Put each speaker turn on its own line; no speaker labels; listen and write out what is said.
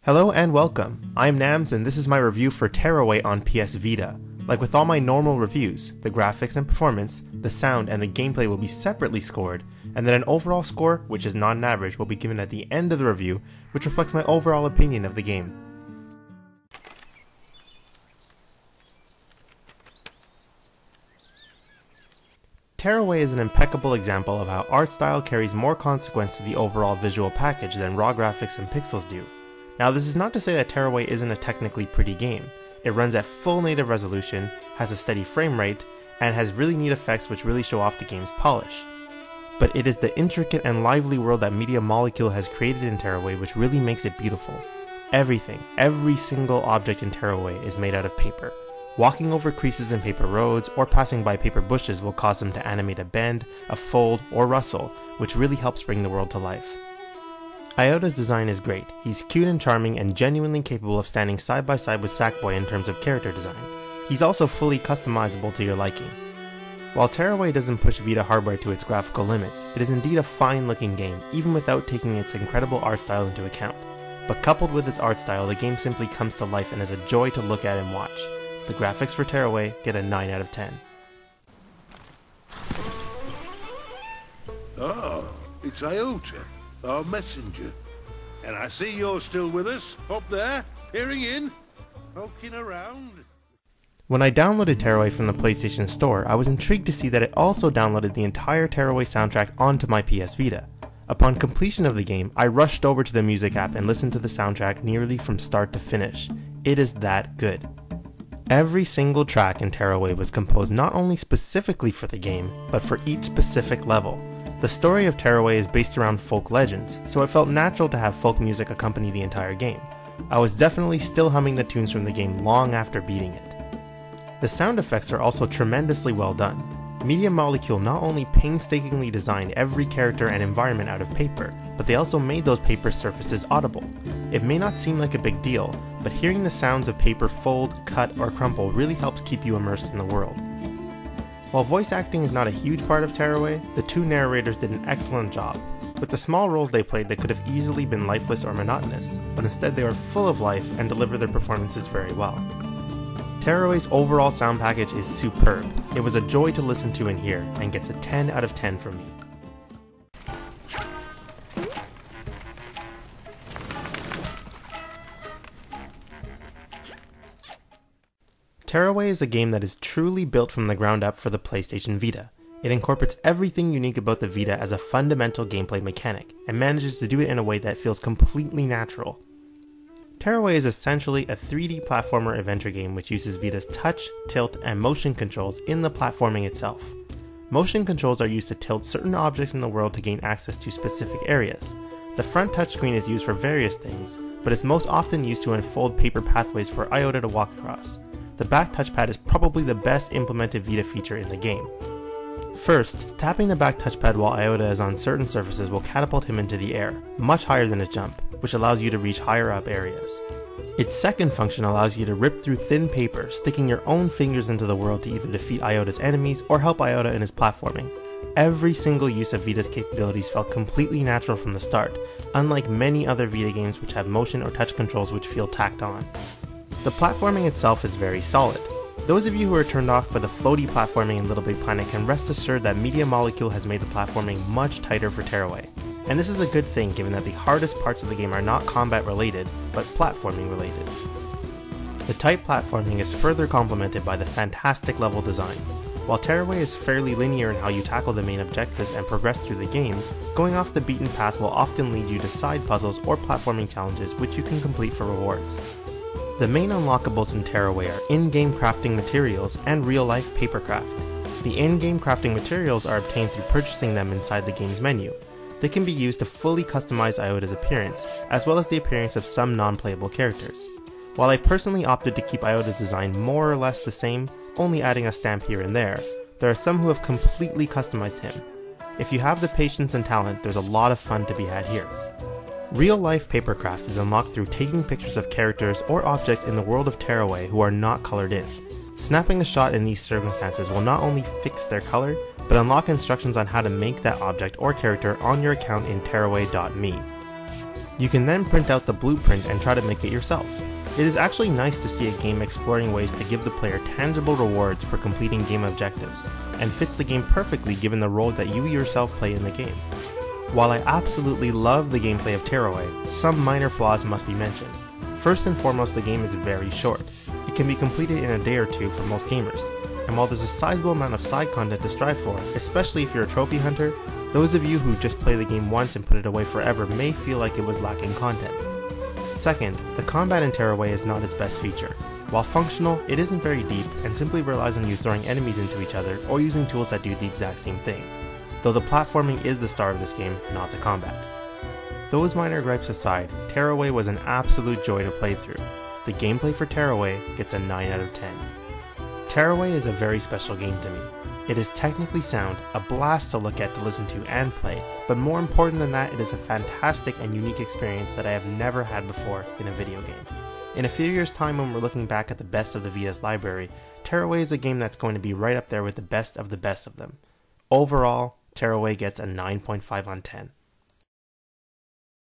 Hello and welcome, I'm Nnamz and this is my review for Tearaway on PS Vita. Like with all my normal reviews, the graphics and performance, the sound and the gameplay will be separately scored, and then an overall score, which is not an average, will be given at the end of the review, which reflects my overall opinion of the game. Tearaway is an impeccable example of how art style carries more consequence to the overall visual package than raw graphics and pixels do. Now this is not to say that Tearaway isn't a technically pretty game. It runs at full native resolution, has a steady frame rate, and has really neat effects which really show off the game's polish. But it is the intricate and lively world that Media Molecule has created in Tearaway which really makes it beautiful. Everything, every single object in Tearaway is made out of paper. Walking over creases in paper roads or passing by paper bushes will cause them to animate a bend, a fold, or rustle, which really helps bring the world to life. Iota's design is great. He's cute and charming and genuinely capable of standing side by side with Sackboy in terms of character design. He's also fully customizable to your liking. While Tearaway doesn't push Vita hardware to its graphical limits, it is indeed a fine looking game even without taking its incredible art style into account. But coupled with its art style, the game simply comes to life and is a joy to look at and watch. The graphics for Tearaway get a 9 out of 10.
Oh, it's Iota, our messenger. And I see you're still with us, up there, peering in, poking around.
When I downloaded Tearaway from the PlayStation Store, I was intrigued to see that it also downloaded the entire Tearaway soundtrack onto my PS Vita. Upon completion of the game, I rushed over to the music app and listened to the soundtrack nearly from start to finish. It is that good. Every single track in Tearaway was composed not only specifically for the game, but for each specific level. The story of Tearaway is based around folk legends, so it felt natural to have folk music accompany the entire game. I was definitely still humming the tunes from the game long after beating it. The sound effects are also tremendously well done. Media Molecule not only painstakingly designed every character and environment out of paper, but they also made those paper surfaces audible. It may not seem like a big deal, but hearing the sounds of paper fold, cut, or crumple really helps keep you immersed in the world. While voice acting is not a huge part of Tearaway, the two narrators did an excellent job. With the small roles they played, they could have easily been lifeless or monotonous, but instead they were full of life and deliver their performances very well. Tearaway's overall sound package is superb. It was a joy to listen to and hear, and gets a 10 out of 10 from me. Tearaway is a game that is truly built from the ground up for the PlayStation Vita. It incorporates everything unique about the Vita as a fundamental gameplay mechanic, and manages to do it in a way that feels completely natural. Tearaway is essentially a 3D platformer adventure game which uses Vita's touch, tilt, and motion controls in the platforming itself. Motion controls are used to tilt certain objects in the world to gain access to specific areas. The front touchscreen is used for various things, but is most often used to unfold paper pathways for Iota to walk across. The back touchpad is probably the best implemented Vita feature in the game. First, tapping the back touchpad while Iota is on certain surfaces will catapult him into the air, much higher than his jump, which allows you to reach higher up areas. Its second function allows you to rip through thin paper, sticking your own fingers into the world to either defeat Iota's enemies or help Iota in his platforming. Every single use of Vita's capabilities felt completely natural from the start, unlike many other Vita games which have motion or touch controls which feel tacked on. The platforming itself is very solid. Those of you who are turned off by the floaty platforming in Little Big Planet can rest assured that Media Molecule has made the platforming much tighter for Tearaway. And this is a good thing given that the hardest parts of the game are not combat related, but platforming related. The tight platforming is further complemented by the fantastic level design. While Tearaway is fairly linear in how you tackle the main objectives and progress through the game, going off the beaten path will often lead you to side puzzles or platforming challenges which you can complete for rewards. The main unlockables in Tearaway are in-game crafting materials and real-life papercraft. The in-game crafting materials are obtained through purchasing them inside the game's menu. They can be used to fully customize Iota's appearance, as well as the appearance of some non-playable characters. While I personally opted to keep Iota's design more or less the same, only adding a stamp here and there are some who have completely customized him. If you have the patience and talent, there's a lot of fun to be had here. Real-life papercraft is unlocked through taking pictures of characters or objects in the world of Tearaway who are not colored in. Snapping a shot in these circumstances will not only fix their color, but unlock instructions on how to make that object or character on your account in Tearaway.me. You can then print out the blueprint and try to make it yourself. It is actually nice to see a game exploring ways to give the player tangible rewards for completing game objectives, and fits the game perfectly given the role that you yourself play in the game. While I absolutely love the gameplay of Tearaway, some minor flaws must be mentioned. First and foremost, the game is very short. It can be completed in a day or two for most gamers, and while there's a sizable amount of side content to strive for, especially if you're a trophy hunter, those of you who just play the game once and put it away forever may feel like it was lacking content. Second, the combat in Tearaway is not its best feature. While functional, it isn't very deep and simply relies on you throwing enemies into each other or using tools that do the exact same thing, though the platforming is the star of this game, not the combat. Those minor gripes aside, Tearaway was an absolute joy to play through. The gameplay for Tearaway gets a 9 out of 10. Tearaway is a very special game to me. It is technically sound, a blast to look at, to listen to and play, but more important than that, it is a fantastic and unique experience that I have never had before in a video game. In a few years' time, when we're looking back at the best of the Vita's library, Tearaway is a game that's going to be right up there with the best of them. Overall, Tearaway gets a 9.5 on 10.